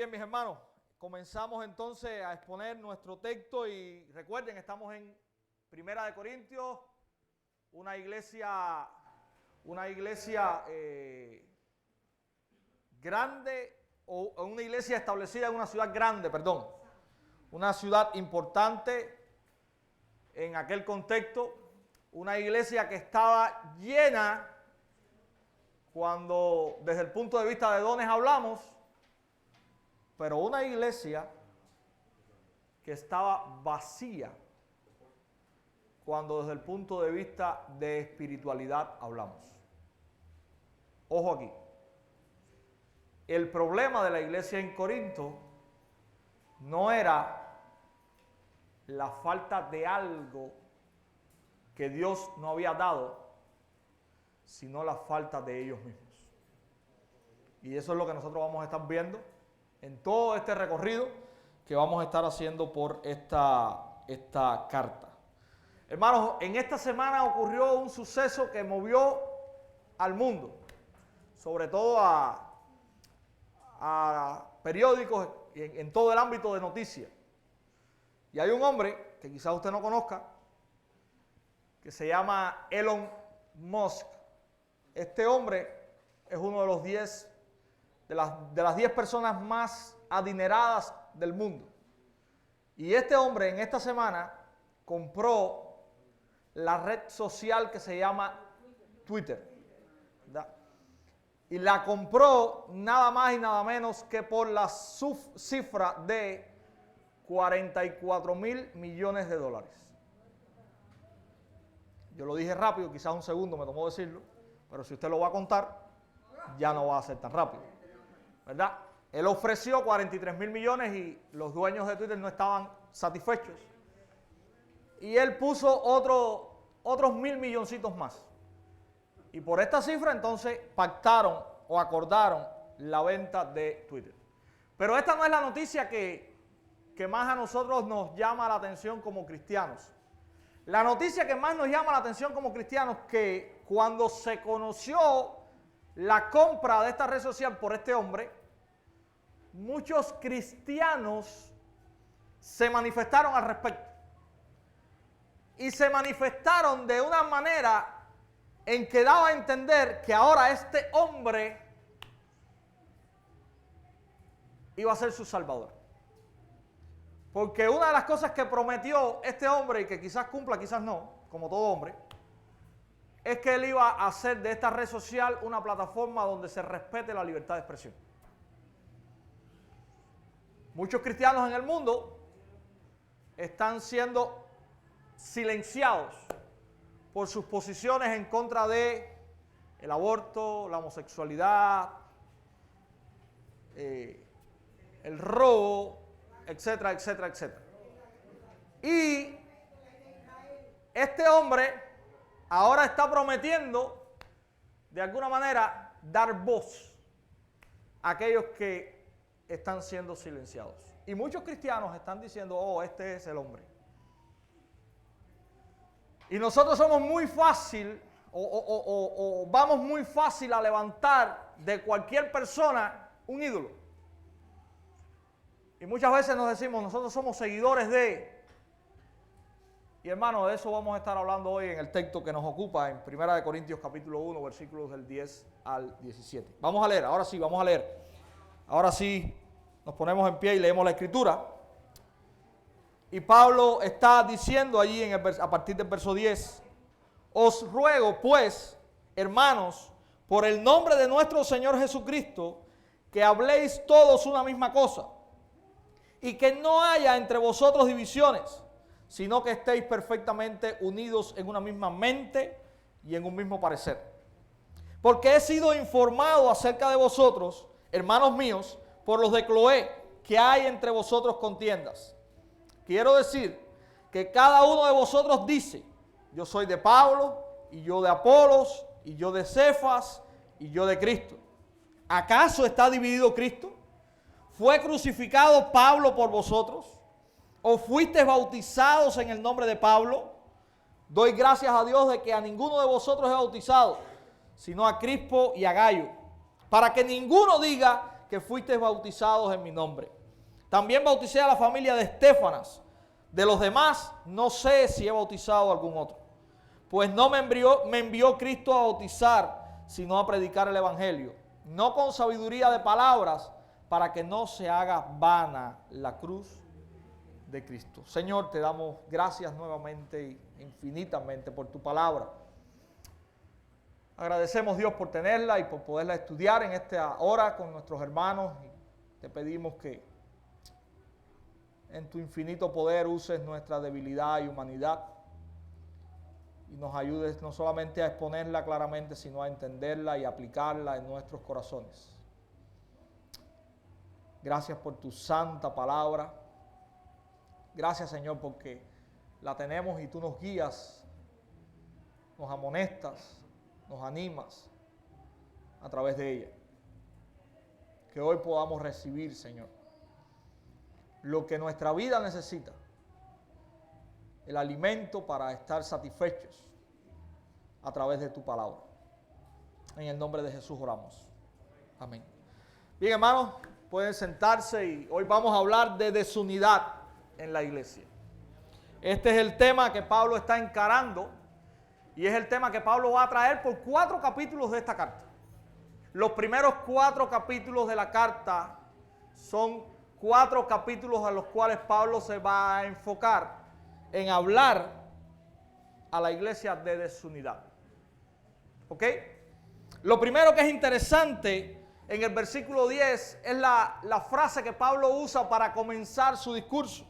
Bien, mis hermanos, comenzamos entonces a exponer nuestro texto y recuerden, estamos en Primera de Corintios, una iglesia grande o una iglesia establecida en una ciudad grande, perdón, una ciudad importante en aquel contexto, una iglesia que estaba llena cuando desde el punto de vista de dones hablamos, pero una iglesia que estaba vacía cuando desde el punto de vista de espiritualidad hablamos. Ojo aquí. El problema de la iglesia en Corinto no era la falta de algo que Dios no había dado, sino la falta de ellos mismos. Y eso es lo que nosotros vamos a estar viendo en todo este recorrido que vamos a estar haciendo por esta carta. Hermanos, en esta semana ocurrió un suceso que movió al mundo, sobre todo a periódicos en todo el ámbito de noticias. Y hay un hombre que quizás usted no conozca, que se llama Elon Musk. Este hombre es uno de los 10 de las 10 personas más adineradas del mundo. Y este hombre en esta semana compró la red social que se llama Twitter, ¿verdad? Y la compró nada más y nada menos que por la cifra de $44.000 millones. Yo lo dije rápido, quizás un segundo me tomó decirlo, pero si usted lo va a contar, ya no va a ser tan rápido, ¿verdad? Él ofreció 43.000 millones y los dueños de Twitter no estaban satisfechos. Y él puso otros 1.000 milloncitos más. Y por esta cifra entonces pactaron o acordaron la venta de Twitter. Pero esta no es la noticia que más a nosotros nos llama la atención como cristianos. La noticia que más nos llama la atención como cristianos es que cuando se conoció la compra de esta red social por este hombre, muchos cristianos se manifestaron al respecto. Y se manifestaron de una manera en que daba a entender que ahora este hombre iba a ser su salvador. Porque una de las cosas que prometió este hombre, y que quizás cumpla, quizás no, como todo hombre, es que él iba a hacer de esta red social una plataforma donde se respete la libertad de expresión. Muchos cristianos en el mundo están siendo silenciados por sus posiciones en contra de el aborto, la homosexualidad, el robo, etcétera, etcétera, etcétera. Y este hombre ahora está prometiendo, de alguna manera, dar voz a aquellos que están siendo silenciados. Y muchos cristianos están diciendo, oh, este es el hombre. Y nosotros somos muy fácil, o vamos muy fácil a levantar de cualquier persona un ídolo. Y muchas veces nos decimos, nosotros somos seguidores de... Y hermano, de eso vamos a estar hablando hoy en el texto que nos ocupa en 1 Corintios capítulo 1, versículos del 10 al 17. Vamos a leer, ahora sí, vamos a leer. Ahora sí, nos ponemos en pie y leemos la escritura. Y Pablo está diciendo allí a partir del verso 10, os ruego pues, hermanos, por el nombre de nuestro Señor Jesucristo, que habléis todos una misma cosa, y que no haya entre vosotros divisiones, sino que estéis perfectamente unidos en una misma mente y en un mismo parecer. Porque he sido informado acerca de vosotros, hermanos míos, por los de Cloé, que hay entre vosotros contiendas. Quiero decir que cada uno de vosotros dice, yo soy de Pablo, y yo de Apolos, y yo de Cefas, y yo de Cristo. ¿Acaso está dividido Cristo? ¿Fue crucificado Pablo por vosotros? ¿O fuisteis bautizados en el nombre de Pablo? Doy gracias a Dios de que a ninguno de vosotros he bautizado, sino a Crispo y a Gayo, para que ninguno diga que fuisteis bautizados en mi nombre. También bauticé a la familia de Estéfanas. De los demás, no sé si he bautizado a algún otro. Pues no me envió Cristo a bautizar, sino a predicar el evangelio. No con sabiduría de palabras, para que no se haga vana la cruz de Cristo. Señor, te damos gracias nuevamente y infinitamente por tu palabra. Agradecemos, Dios, por tenerla y por poderla estudiar en esta hora con nuestros hermanos. Y te pedimos que en tu infinito poder uses nuestra debilidad y humanidad y nos ayudes no solamente a exponerla claramente, sino a entenderla y aplicarla en nuestros corazones. Gracias por tu santa palabra. Gracias, Señor, porque la tenemos y tú nos guías, nos amonestas, nos animas a través de ella. Que hoy podamos recibir, Señor, lo que nuestra vida necesita, el alimento para estar satisfechos a través de tu palabra. En el nombre de Jesús oramos. Amén. Bien, hermanos, pueden sentarse y hoy vamos a hablar de desunidad en la iglesia. Este es el tema que Pablo está encarando y es el tema que Pablo va a traer por 4 capítulos de esta carta. Los primeros 4 capítulos de la carta son 4 capítulos a los cuales Pablo se va a enfocar en hablar a la iglesia de desunidad. ¿Ok? Lo primero que es interesante en el versículo 10 es la frase que Pablo usa para comenzar su discurso.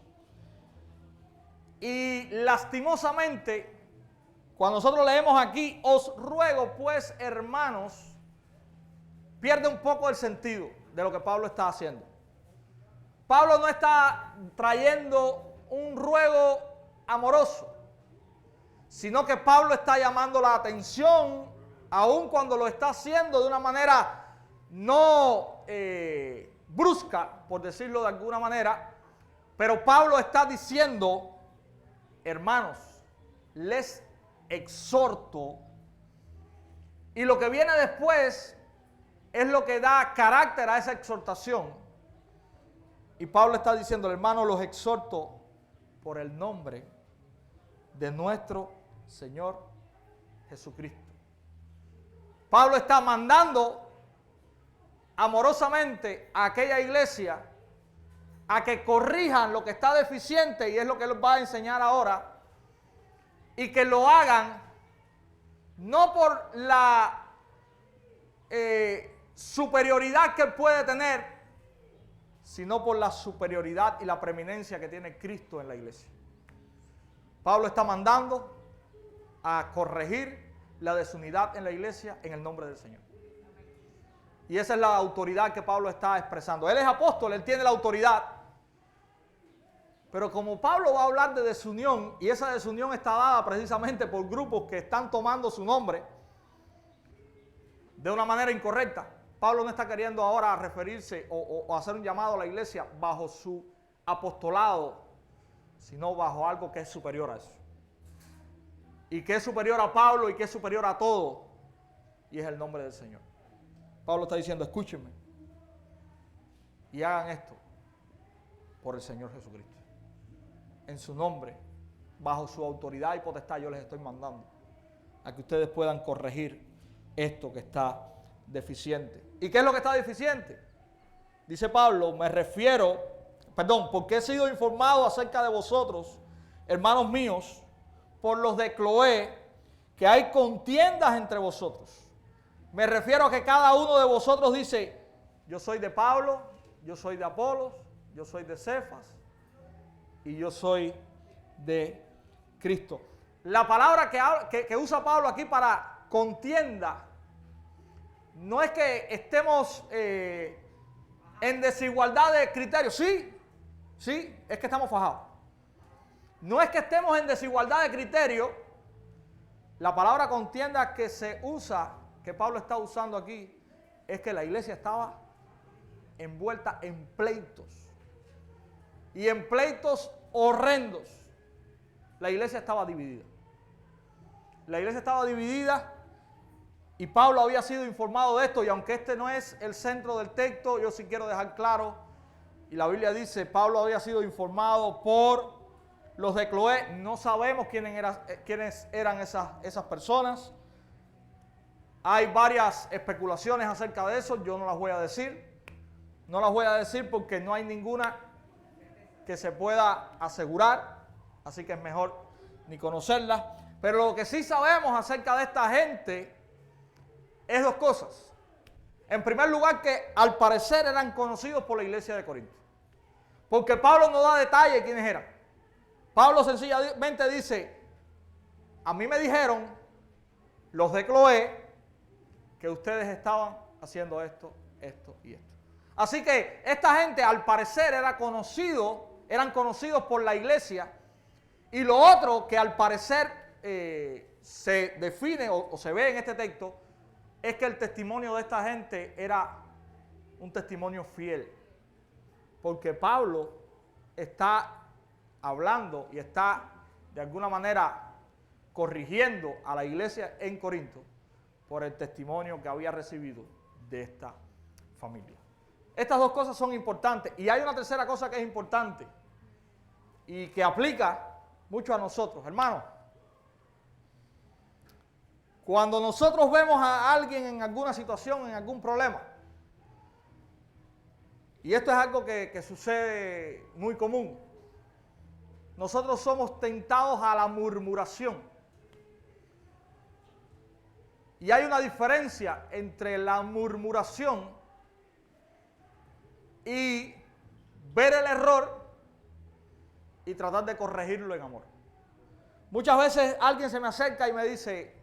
Y lastimosamente, cuando nosotros leemos aquí, os ruego pues, hermanos, pierde un poco el sentido de lo que Pablo está haciendo. Pablo no está trayendo un ruego amoroso, sino que Pablo está llamando la atención, aun cuando lo está haciendo de una manera no brusca, por decirlo de alguna manera, pero Pablo está diciendo, hermanos, les exhorto, y lo que viene después es lo que da carácter a esa exhortación. Y Pablo está diciendo, hermanos, los exhorto por el nombre de nuestro Señor Jesucristo. Pablo está mandando amorosamente a aquella iglesia a que corrijan lo que está deficiente, y es lo que él va a enseñar ahora, y que lo hagan no por la superioridad que él puede tener, sino por la superioridad y la preeminencia que tiene Cristo en la iglesia. Pablo está mandando a corregir la desunidad en la iglesia en el nombre del Señor. Y esa es la autoridad que Pablo está expresando. Él es apóstol, él tiene la autoridad. Pero como Pablo va a hablar de desunión, y esa desunión está dada precisamente por grupos que están tomando su nombre de una manera incorrecta, Pablo no está queriendo ahora referirse o hacer un llamado a la iglesia bajo su apostolado, sino bajo algo que es superior a eso. Y que es superior a Pablo y que es superior a todo. Y es el nombre del Señor. Pablo está diciendo, escúchenme y hagan esto por el Señor Jesucristo. En su nombre, bajo su autoridad y potestad, yo les estoy mandando a que ustedes puedan corregir esto que está deficiente. ¿Y qué es lo que está deficiente? Dice Pablo, porque he sido informado acerca de vosotros, hermanos míos, por los de Cloé, que hay contiendas entre vosotros. Me refiero a que cada uno de vosotros dice, yo soy de Pablo, yo soy de Apolos, yo soy de Cefas y yo soy de Cristo. La palabra que usa Pablo aquí para contienda no es que estemos en desigualdad de criterios. Sí, es que estamos fajados. No es que estemos en desigualdad de criterio. La palabra contienda que se usa, que Pablo está usando aquí, es que la iglesia estaba envuelta en pleitos. Y en pleitos horrendos. La iglesia estaba dividida. La iglesia estaba dividida Y Pablo había sido informado de esto, y aunque este no es el centro del texto, yo sí quiero dejar claro, y la Biblia dice, Pablo había sido informado por los de Cloé. No sabemos quiénes eran esas personas. Hay varias especulaciones acerca de eso, yo no las voy a decir. No las voy a decir porque no hay ninguna que se pueda asegurar, así que es mejor ni conocerlas. Pero lo que sí sabemos acerca de esta gente es dos cosas. En primer lugar, que al parecer eran conocidos por la iglesia de Corinto. Porque Pablo no da detalle de quiénes eran. Pablo sencillamente dice, a mí me dijeron los de Cloé que ustedes estaban haciendo esto, esto y esto. Así que esta gente al parecer eran conocidos por la iglesia. Y lo otro que al parecer se define o se ve en este texto es que el testimonio de esta gente era un testimonio fiel. Porque Pablo está hablando y está de alguna manera corrigiendo a la iglesia en Corinto por el testimonio que había recibido de esta familia. Estas dos cosas son importantes. Y hay una tercera cosa que es importante y que aplica mucho a nosotros, hermanos. Cuando nosotros vemos a alguien en alguna situación, en algún problema, y esto es algo que sucede muy común, nosotros somos tentados a la murmuración. Y hay una diferencia entre la murmuración y ver el error y tratar de corregirlo en amor. Muchas veces alguien se me acerca y me dice,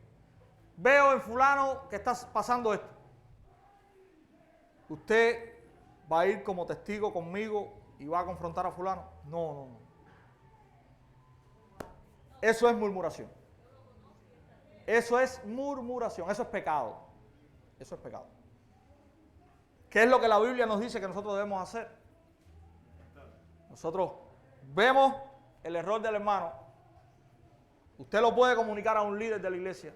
veo en fulano que está pasando esto. ¿Usted va a ir como testigo conmigo y va a confrontar a fulano? No. Eso es murmuración. Eso es murmuración, eso es pecado. Eso es pecado. ¿Qué es lo que la Biblia nos dice que nosotros debemos hacer? Nosotros vemos el error del hermano. Usted lo puede comunicar a un líder de la iglesia,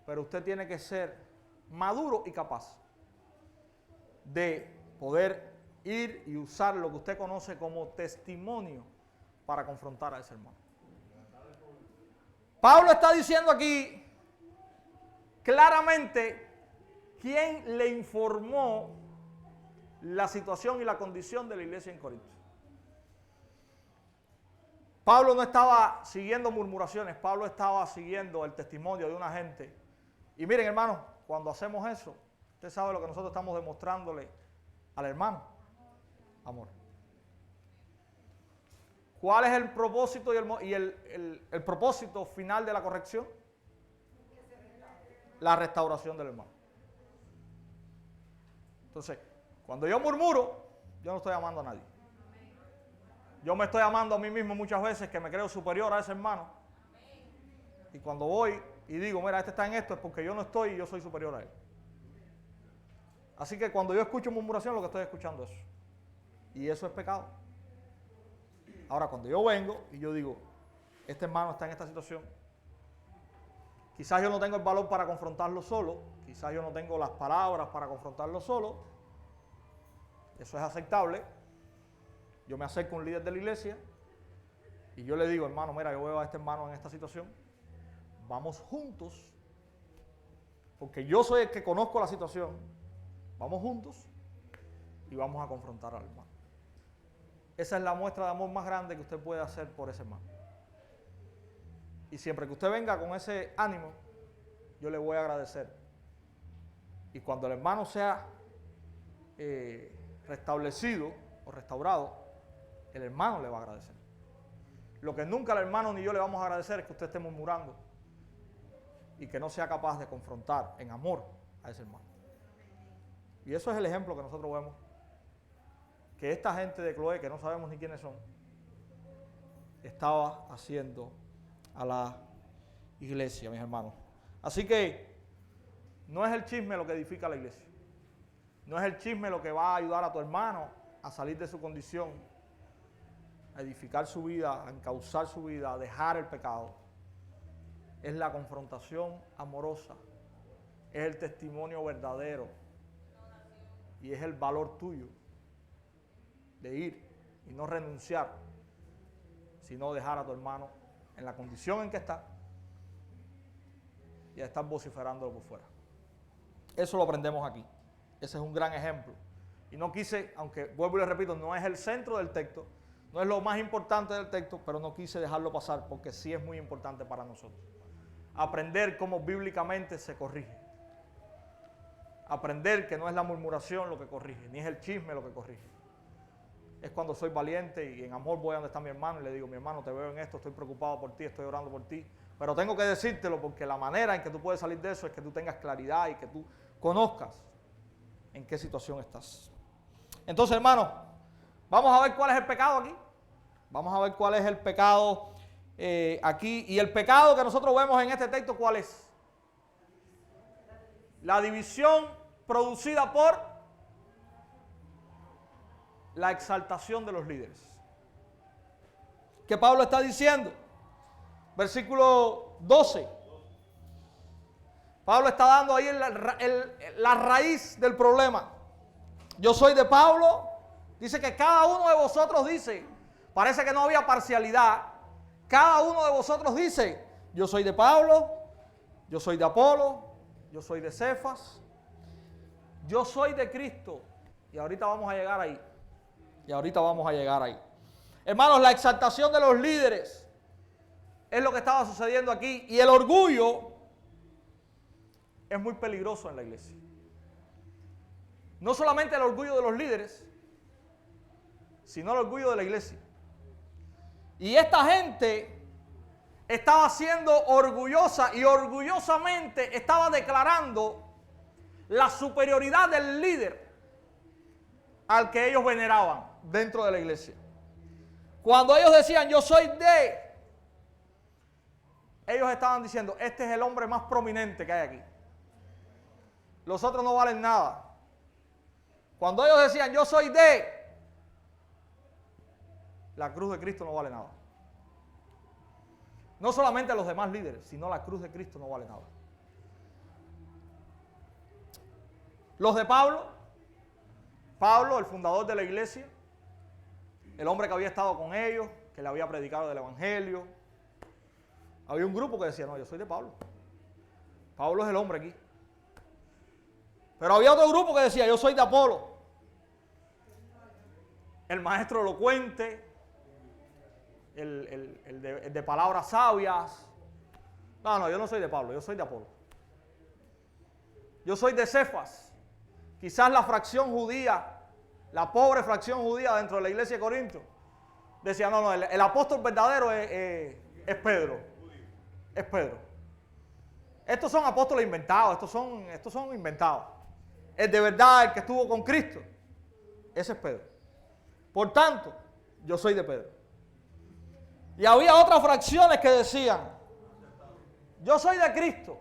pero usted tiene que ser maduro y capaz de poder ir y usar lo que usted conoce como testimonio para confrontar a ese hermano. Pablo está diciendo aquí claramente quién le informó la situación y la condición de la iglesia en Corinto. Pablo no estaba siguiendo murmuraciones, Pablo estaba siguiendo el testimonio de una gente. Y miren, hermanos, cuando hacemos eso, usted sabe lo que nosotros estamos demostrándole al hermano: amor. ¿Cuál es el propósito y el propósito final de la corrección? La restauración del hermano. Entonces, cuando yo murmuro, yo no estoy amando a nadie. Yo me estoy amando a mí mismo muchas veces, que me creo superior a ese hermano. Y cuando voy y digo, mira, este está en esto, es porque yo no estoy y yo soy superior a él. Así que cuando yo escucho murmuración, lo que estoy escuchando es eso. Y eso es pecado. Ahora, cuando yo vengo y yo digo, este hermano está en esta situación, quizás yo no tengo el valor para confrontarlo solo, quizás yo no tengo las palabras para confrontarlo solo, eso es aceptable. Yo me acerco a un líder de la iglesia y yo le digo, hermano, mira, yo veo a este hermano en esta situación, vamos juntos, porque yo soy el que conozco la situación, vamos juntos y vamos a confrontar al hermano. Esa es la muestra de amor más grande que usted puede hacer por ese hermano. Y siempre que usted venga con ese ánimo, yo le voy a agradecer. Y cuando el hermano sea restablecido o restaurado, el hermano le va a agradecer. Lo que nunca el hermano ni yo le vamos a agradecer es que usted esté murmurando y que no sea capaz de confrontar en amor a ese hermano. Y eso es el ejemplo que nosotros vemos, que esta gente de Cloé, que no sabemos ni quiénes son, estaba haciendo a la iglesia, mis hermanos. Así que no es el chisme lo que edifica a la iglesia. No es el chisme lo que va a ayudar a tu hermano a salir de su condición, a edificar su vida, a encauzar su vida, a dejar el pecado. Es la confrontación amorosa es el testimonio verdadero y es el valor tuyo de ir y no renunciar, sino dejar a tu hermano en la condición en que está y a estar vociferándolo por fuera. Eso lo aprendemos aquí. Ese es un gran ejemplo. Y no quise, aunque vuelvo y le repito, no es el centro del texto, no es lo más importante del texto, pero no quise dejarlo pasar porque sí es muy importante para nosotros. Aprender cómo bíblicamente se corrige. Aprender que no es la murmuración lo que corrige, ni es el chisme lo que corrige. Es cuando soy valiente y en amor voy a donde está mi hermano y le digo, mi hermano, te veo en esto, estoy preocupado por ti, estoy orando por ti, pero tengo que decírtelo porque la manera en que tú puedes salir de eso es que tú tengas claridad y que tú conozcas en qué situación estás. Entonces, hermano, vamos a ver cuál es el pecado aquí. Vamos a ver cuál es el pecado aquí. Y el pecado que nosotros vemos en este texto, ¿cuál es? La división producida por la exaltación de los líderes. ¿Qué Pablo está diciendo? Versículo 12. Pablo está dando ahí la raíz del problema. Yo soy de Pablo. Dice que cada uno de vosotros dice, parece que no había parcialidad. Cada uno de vosotros dice, yo soy de Pablo, yo soy de Apolo, yo soy de Cefas, yo soy de Cristo. Y ahorita vamos a llegar ahí. Hermanos, la exaltación de los líderes es lo que estaba sucediendo aquí. Y el orgullo es muy peligroso en la iglesia. No solamente el orgullo de los líderes, sino el orgullo de la iglesia. Y esta gente estaba siendo orgullosa y orgullosamente estaba declarando la superioridad del líder al que ellos veneraban dentro de la iglesia. Cuando ellos decían, yo soy de, ellos estaban diciendo, este es el hombre más prominente que hay aquí. Los otros no valen nada. Cuando ellos decían, yo soy de, la cruz de Cristo no vale nada. No solamente los demás líderes, sino la cruz de Cristo no vale nada. Los de Pablo, el fundador de la iglesia, el hombre que había estado con ellos, que le había predicado del evangelio. Había un grupo que decía, no, yo soy de Pablo. Pablo es el hombre aquí. Pero había otro grupo que decía, yo soy de Apolo. El maestro elocuente, el de palabras sabias. No, yo no soy de Pablo, yo soy de Apolo. Yo soy de Cefas. Quizás la fracción judía, la pobre fracción judía dentro de la iglesia de Corinto, decía, no, el apóstol verdadero es Pedro. Es Pedro. Estos son apóstoles inventados, estos son inventados. El de verdad, el que estuvo con Cristo, ese es Pedro. Por tanto, yo soy de Pedro. Y había otras fracciones que decían, yo soy de Cristo.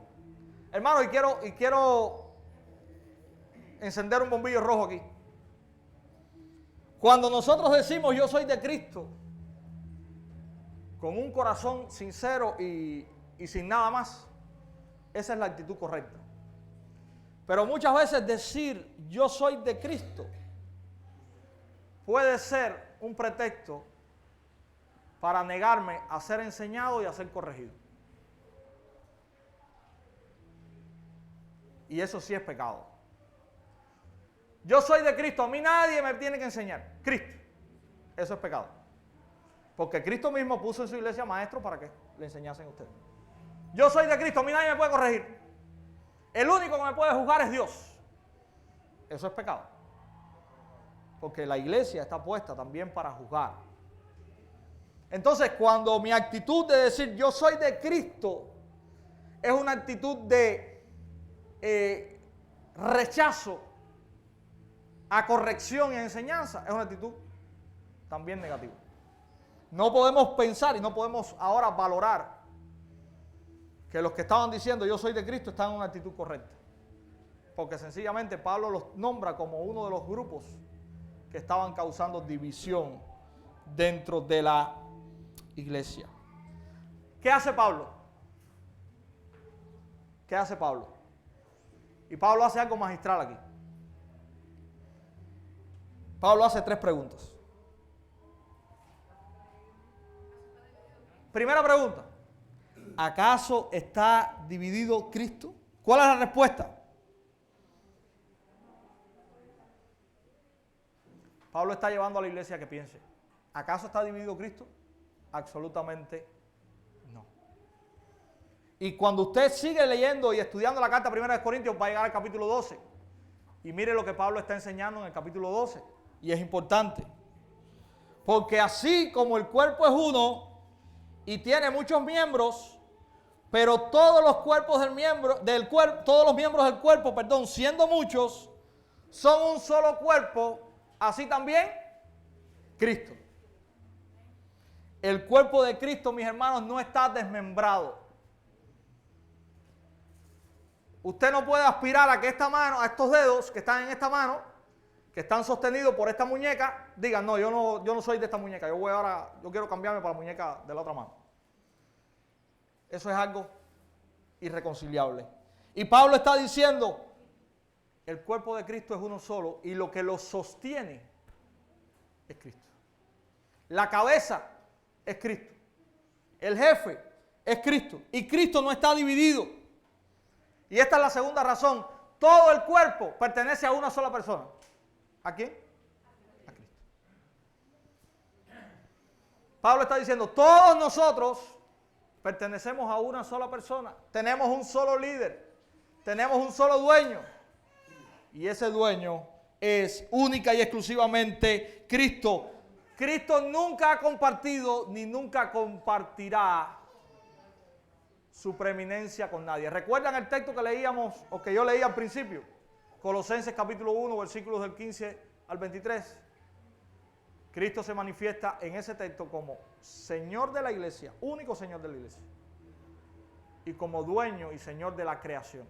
Hermano, y quiero encender un bombillo rojo aquí. Cuando nosotros decimos yo soy de Cristo, con un corazón sincero y sin nada más, esa es la actitud correcta. Pero muchas veces decir yo soy de Cristo puede ser un pretexto para negarme a ser enseñado y a ser corregido. Y eso sí es pecado. Yo soy de Cristo, a mí nadie me tiene que enseñar. Cristo. Eso es pecado. Porque Cristo mismo puso en su iglesia maestros para que le enseñasen a ustedes. Yo soy de Cristo, a mí nadie me puede corregir. El único que me puede juzgar es Dios. Eso es pecado. Porque la iglesia está puesta también para juzgar. Entonces, cuando mi actitud de decir yo soy de Cristo es una actitud de rechazo a corrección y enseñanza, es una actitud también negativa. No podemos pensar y no podemos ahora valorar que los que estaban diciendo yo soy de Cristo están en una actitud correcta. Porque sencillamente Pablo los nombra como uno de los grupos que estaban causando división dentro de la iglesia. ¿Qué hace Pablo? ¿Qué hace Pablo? Y Pablo hace algo magistral aquí. Pablo hace 3 preguntas. Primera pregunta. ¿Acaso está dividido Cristo? ¿Cuál es la respuesta? Pablo está llevando a la iglesia a que piense. ¿Acaso está dividido Cristo? Absolutamente no. Y cuando usted sigue leyendo y estudiando la carta primera de Corintios, va a llegar al capítulo 12. Y mire lo que Pablo está enseñando en el capítulo 12. Y es importante. Porque así como el cuerpo es uno y tiene muchos miembros, pero todos los cuerpos todos los miembros del cuerpo, siendo muchos, son un solo cuerpo, así también Cristo. El cuerpo de Cristo, mis hermanos, no está desmembrado. Usted no puede aspirar a que esta mano, a estos dedos que están en esta mano, que están sostenidos por esta muñeca, digan, no, yo no soy de esta muñeca, yo quiero cambiarme para la muñeca de la otra mano. Eso es algo irreconciliable. Y Pablo está diciendo, el cuerpo de Cristo es uno solo y lo que lo sostiene es Cristo. La cabeza es Cristo. El jefe es Cristo. Y Cristo no está dividido. Y esta es la segunda razón. Todo el cuerpo pertenece a una sola persona. ¿A quién? A Cristo. Pablo está diciendo, todos nosotros pertenecemos a una sola persona. Tenemos un solo líder. Tenemos un solo dueño. Y ese dueño es única y exclusivamente Cristo. Cristo nunca ha compartido ni nunca compartirá su preeminencia con nadie. ¿Recuerdan el texto que leíamos o que yo leí al principio? Colosenses capítulo 1, versículos del 15 al 23. Cristo se manifiesta en ese texto como Señor de la iglesia, único Señor de la iglesia, y como dueño y Señor de la creación.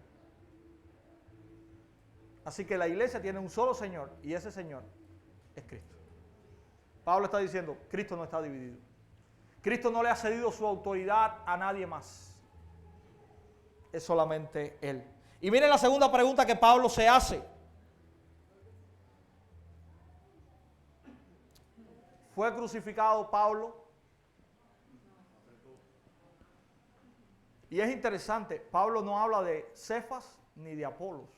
Así que la iglesia tiene un solo Señor y ese Señor es Cristo. Pablo está diciendo, Cristo no está dividido. Cristo no le ha cedido su autoridad a nadie más. Es solamente Él. Y miren la segunda pregunta que Pablo se hace. ¿Fue crucificado Pablo? Y es interesante, Pablo no habla de Cefas ni de Apolos.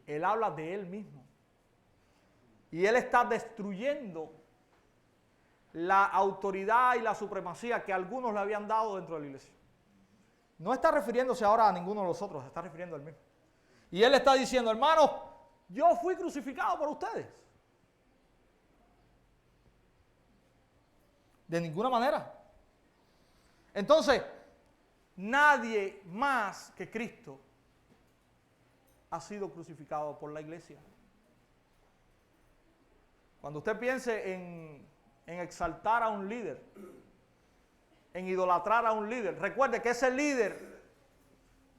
Él habla de él mismo. Y él está destruyendo la autoridad y la supremacía que algunos le habían dado dentro de la iglesia. No está refiriéndose ahora a ninguno de los otros, se está refiriendo a él mismo. Y él está diciendo, hermanos, yo fui crucificado por ustedes. De ninguna manera. Entonces, nadie más que Cristo ha sido crucificado por la iglesia. Cuando usted piense en exaltar a un líder, en idolatrar a un líder, recuerde que ese líder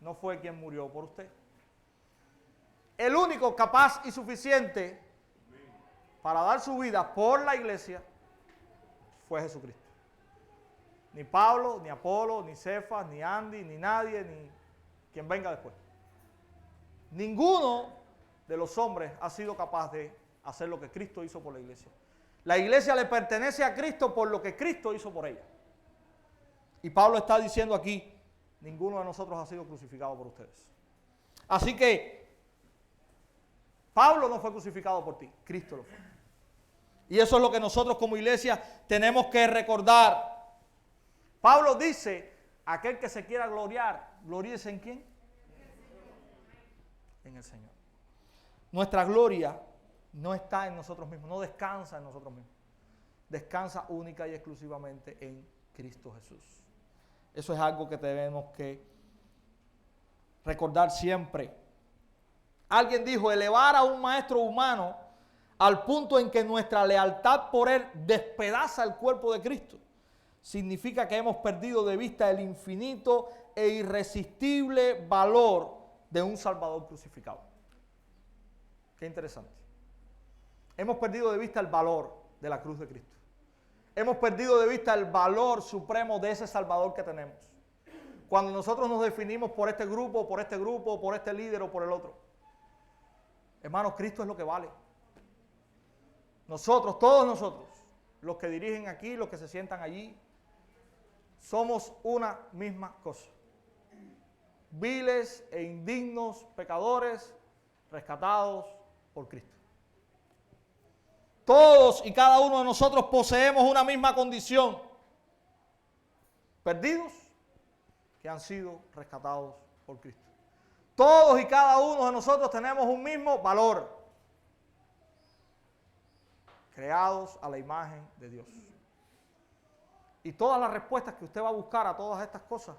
no fue quien murió por usted. El único capaz y suficiente para dar su vida por la iglesia fue Jesucristo. Ni Pablo, ni Apolo, ni Cefas, ni Andy, ni nadie, ni quien venga después. Ninguno de los hombres ha sido capaz de hacer lo que Cristo hizo por la iglesia. La iglesia le pertenece a Cristo por lo que Cristo hizo por ella. Y Pablo está diciendo aquí, ninguno de nosotros ha sido crucificado por ustedes. Así que Pablo no fue crucificado por ti, Cristo lo fue. Y eso es lo que nosotros como iglesia tenemos que recordar. Pablo dice, aquel que se quiera gloriar, ¿gloríese en quién? En el Señor. Nuestra gloria no está en nosotros mismos, no descansa en nosotros mismos. Descansa única y exclusivamente en Cristo Jesús. Eso es algo que tenemos que recordar siempre. Alguien dijo, elevar a un maestro humano al punto en que nuestra lealtad por él despedaza el cuerpo de Cristo, significa que hemos perdido de vista el infinito e irresistible valor de un Salvador crucificado. Qué interesante. Hemos perdido de vista el valor de la cruz de Cristo. Hemos perdido de vista el valor supremo de ese Salvador que tenemos. cuando nosotros nos definimos por este grupo, por este líder o por el otro. Hermanos, Cristo es lo que vale. Nosotros, todos nosotros, los que dirigen aquí, los que se sientan allí, somos una misma cosa. Viles e indignos pecadores rescatados por Cristo. Todos y cada uno de nosotros poseemos una misma condición. Perdidos que han sido rescatados por Cristo. Todos y cada uno de nosotros tenemos un mismo valor. Creados a la imagen de Dios. Y todas las respuestas que usted va a buscar a todas estas cosas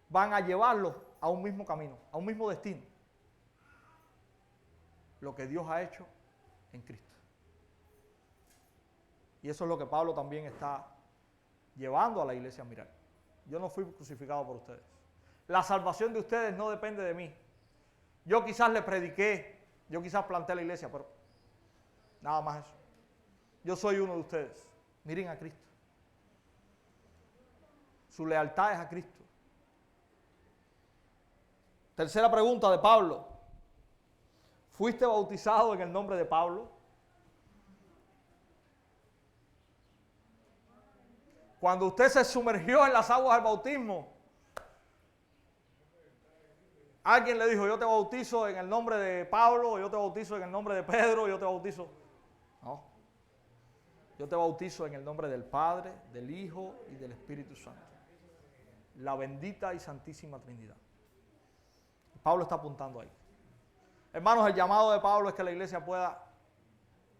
van a llevarlos a un mismo camino, a un mismo destino. Lo que Dios ha hecho en Cristo. Y eso es lo que Pablo también está llevando a la iglesia a mirar. Yo no fui crucificado por ustedes. La salvación de ustedes no depende de mí. Yo quizás le prediqué, yo quizás planté la iglesia, pero nada más eso. Yo soy uno de ustedes. Miren a Cristo. Su lealtad es a Cristo. Tercera pregunta de Pablo. ¿Fuiste bautizado en el nombre de Pablo? Cuando usted se sumergió en las aguas del bautismo, alguien le dijo, yo te bautizo en el nombre de Pablo, yo te bautizo en el nombre de Pedro, yo te bautizo. No. Yo te bautizo en el nombre del Padre, del Hijo y del Espíritu Santo. La bendita y santísima Trinidad. Pablo está apuntando ahí. Hermanos, el llamado de Pablo es que la iglesia pueda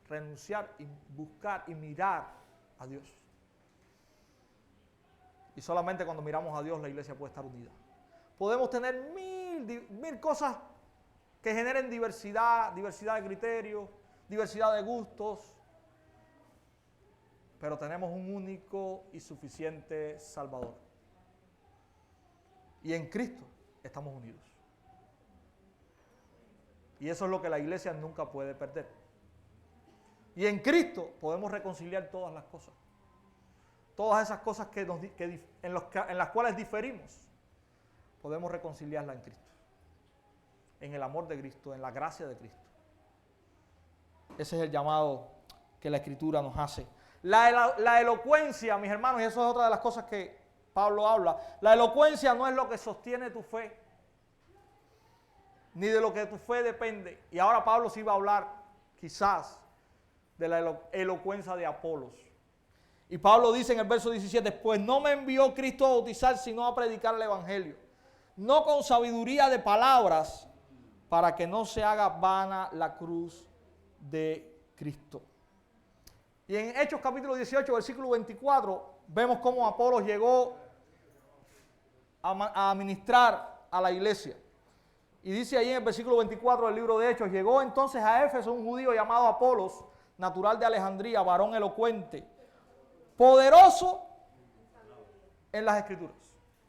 renunciar y buscar y mirar a Dios. Y solamente cuando miramos a Dios la iglesia puede estar unida. Podemos tener mil cosas que generen diversidad de criterios, diversidad de gustos, pero tenemos un único y suficiente Salvador. Y en Cristo estamos unidos. Y eso es lo que la iglesia nunca puede perder. Y en Cristo podemos reconciliar todas las cosas. Todas esas cosas en las cuales diferimos, podemos reconciliarlas en Cristo. En el amor de Cristo, en la gracia de Cristo. Ese es el llamado que la Escritura nos hace. La elocuencia, mis hermanos, y eso es otra de las cosas que Pablo habla. La elocuencia no es lo que sostiene tu fe, ni de lo que tu fe depende. Y ahora Pablo sí va a hablar, quizás, de la elocuencia de Apolos. Y Pablo dice en el verso 17, pues no me envió Cristo a bautizar, sino a predicar el Evangelio. No con sabiduría de palabras, para que no se haga vana la cruz de Cristo. Y en Hechos capítulo 18, versículo 24, vemos cómo Apolos llegó a ministrar a la iglesia. Y dice ahí en el versículo 24 del libro de Hechos, llegó entonces a Éfeso un judío llamado Apolos, natural de Alejandría, varón elocuente, poderoso en las Escrituras.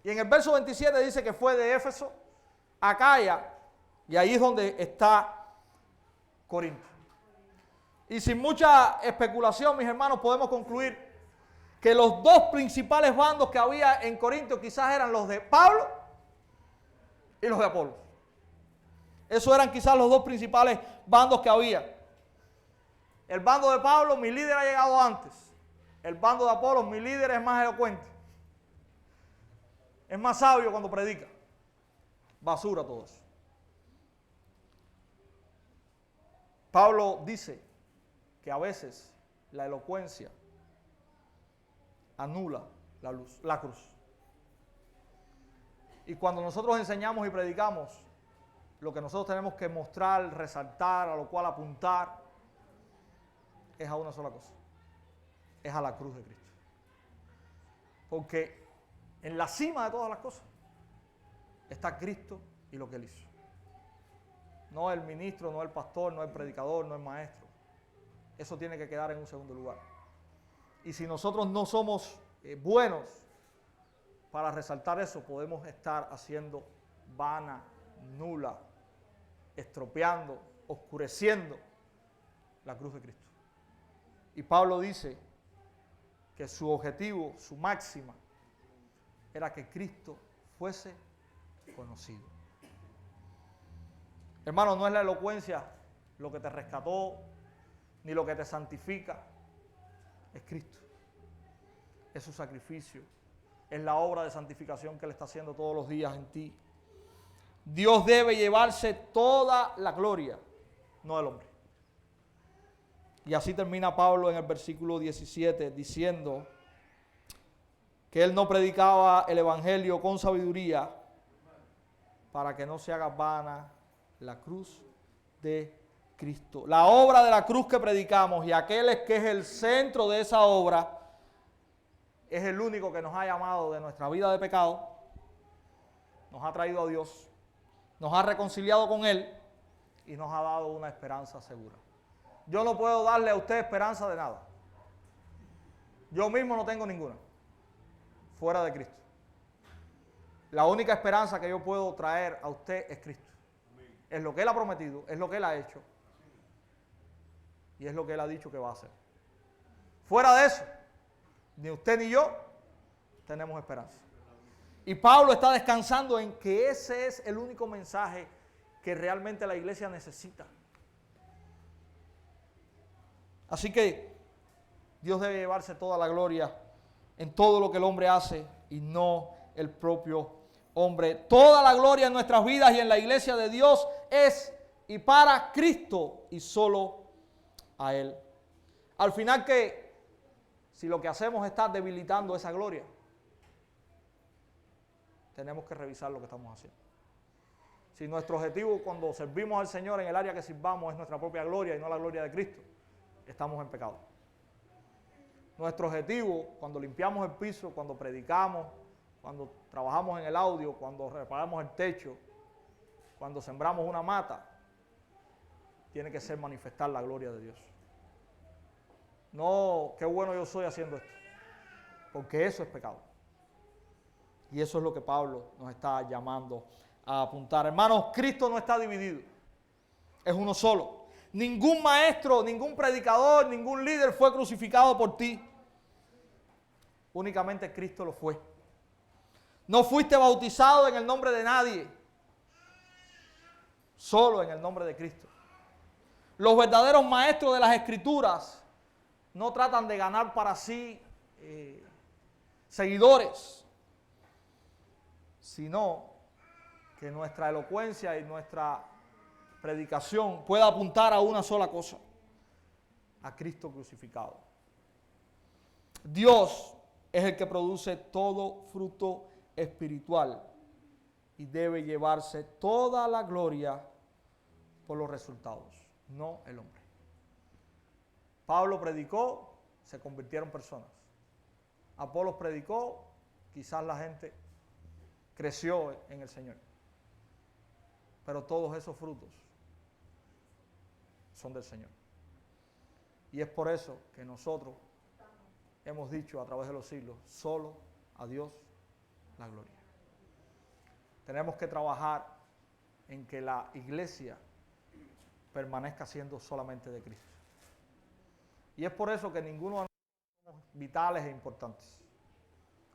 Y en el verso 27 dice que fue de Éfeso a Acaya, y ahí es donde está Corinto. Y sin mucha especulación, mis hermanos, podemos concluir que los dos principales bandos que había en Corinto quizás eran los de Pablo y los de Apolo. Esos eran quizás los dos principales bandos que había. El bando de Pablo, mi líder ha llegado antes. El bando de Apolo, mi líder es más elocuente. Es más sabio cuando predica. Basura todo eso. Pablo dice que a veces la elocuencia anula la cruz. Y cuando nosotros enseñamos y predicamos, lo que nosotros tenemos que mostrar, resaltar, a lo cual apuntar, es a una sola cosa. Es a la cruz de Cristo. Porque en la cima de todas las cosas está Cristo y lo que Él hizo. No el ministro, no el pastor, no el predicador, no el maestro. Eso tiene que quedar en un segundo lugar. Y si nosotros no somos buenos para resaltar eso, podemos estar haciendo vana, nula, estropeando, oscureciendo la cruz de Cristo. Y Pablo dice que su objetivo, su máxima, era que Cristo fuese conocido. Hermano, no es la elocuencia lo que te rescató, ni lo que te santifica. Es Cristo. Es su sacrificio. Es la obra de santificación que Él está haciendo todos los días en ti. Dios debe llevarse toda la gloria, no el hombre. Y así termina Pablo en el versículo 17 diciendo que él no predicaba el evangelio con sabiduría para que no se haga vana la cruz de Cristo. La obra de la cruz que predicamos y aquel que es el centro de esa obra es el único que nos ha llamado de nuestra vida de pecado, nos ha traído a Dios, nos ha reconciliado con Él y nos ha dado una esperanza segura. Yo no puedo darle a usted esperanza de nada. Yo mismo no tengo ninguna, fuera de Cristo. La única esperanza que yo puedo traer a usted es Cristo. Es lo que Él ha prometido, es lo que Él ha hecho y es lo que Él ha dicho que va a hacer. Fuera de eso, ni usted ni yo tenemos esperanza. Y Pablo está descansando en que ese es el único mensaje que realmente la iglesia necesita. Así que Dios debe llevarse toda la gloria en todo lo que el hombre hace y no el propio hombre. Toda la gloria en nuestras vidas y en la iglesia de Dios es y para Cristo y solo a Él. Al final, que si lo que hacemos está debilitando esa gloria, tenemos que revisar lo que estamos haciendo. Si nuestro objetivo cuando servimos al Señor en el área que sirvamos es nuestra propia gloria y no la gloria de Cristo, estamos en pecado. Nuestro objetivo cuando limpiamos el piso, cuando predicamos, cuando trabajamos en el audio, cuando reparamos el techo, cuando sembramos una mata, tiene que ser manifestar la gloria de Dios. No, qué bueno yo soy haciendo esto, porque eso es pecado. Y eso es lo que Pablo nos está llamando a apuntar. Hermanos, Cristo no está dividido, es uno solo. Ningún maestro, ningún predicador, ningún líder fue crucificado por ti. Únicamente Cristo lo fue. No fuiste bautizado en el nombre de nadie, solo en el nombre de Cristo. Los verdaderos maestros de las Escrituras no tratan de ganar para sí seguidores, sino que nuestra elocuencia y nuestra predicación pueda apuntar a una sola cosa: a Cristo crucificado. Dios es el que produce todo fruto espiritual y debe llevarse toda la gloria por los resultados, no el hombre. Pablo predicó, se convirtieron personas. Apolos predicó, quizás la gente creció en el Señor. Pero todos esos frutos son del Señor. Y es por eso que nosotros hemos dicho a través de los siglos: solo a Dios la gloria. Tenemos que trabajar en que la iglesia permanezca siendo solamente de Cristo. Y es por eso que ninguno de nosotros somos vitales e importantes.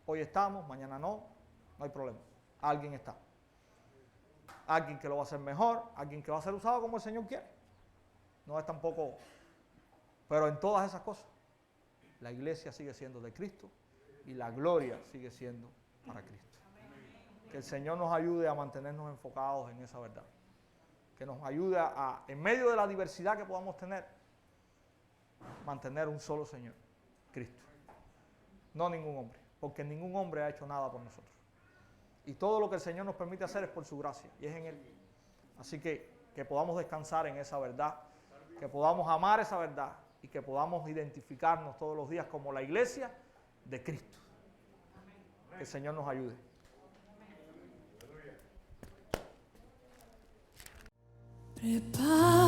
Hoy estamos, mañana no hay problema. Alguien está. Alguien que lo va a hacer mejor, alguien que va a ser usado como el Señor quiere. No es tampoco, pero en todas esas cosas, la iglesia sigue siendo de Cristo y la gloria sigue siendo para Cristo. Que el Señor nos ayude a mantenernos enfocados en esa verdad. Que nos ayude a, en medio de la diversidad que podamos tener, mantener un solo Señor, Cristo. No ningún hombre, porque ningún hombre ha hecho nada por nosotros. Y todo lo que el Señor nos permite hacer es por su gracia y es en Él. Así que podamos descansar en esa verdad, que podamos amar esa verdad y que podamos identificarnos todos los días como la iglesia de Cristo. Que el Señor nos ayude. Prepara